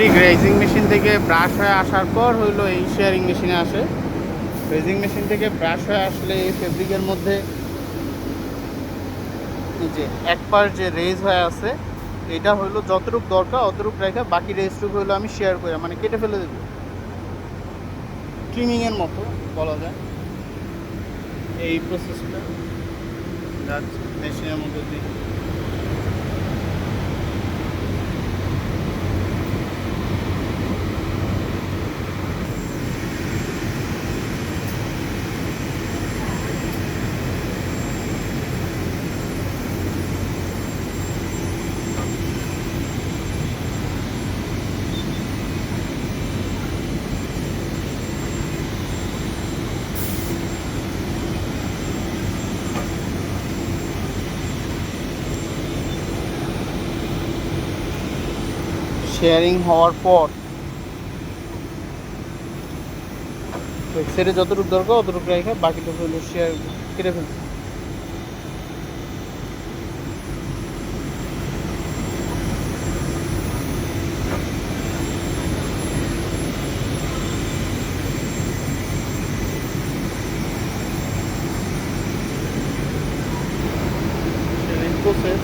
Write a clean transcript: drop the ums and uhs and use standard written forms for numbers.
Fabric raising machine থেকে brush হয়ে আসার পর হইলো এই শেয়ারিং মেশিনে আসে। রেজিং মেশিন থেকে ব্রাশ হয়ে আসলে এই ফেব্রিকের মধ্যে এই যে এক পার যে রেজ হয়ে আছে, এটা হইলো যতটুক দরকার অতটুক রেখে বাকি রেজটুকু হইলো আমি শেয়ার করে মানে কেটে ফেলে দেবো, ট্রিমিংয়ের মতো বলা যায়। এই প্রসেসটা যাচ্ছে মেশিনের মধ্যে দিয়ে। শেয়ারিং হওয়ার পর সেটে যতটুকু দরকার অতটুকু রেখে বাকিটুকু হলো শেয়ার কেটে ফেলছি। Sharing process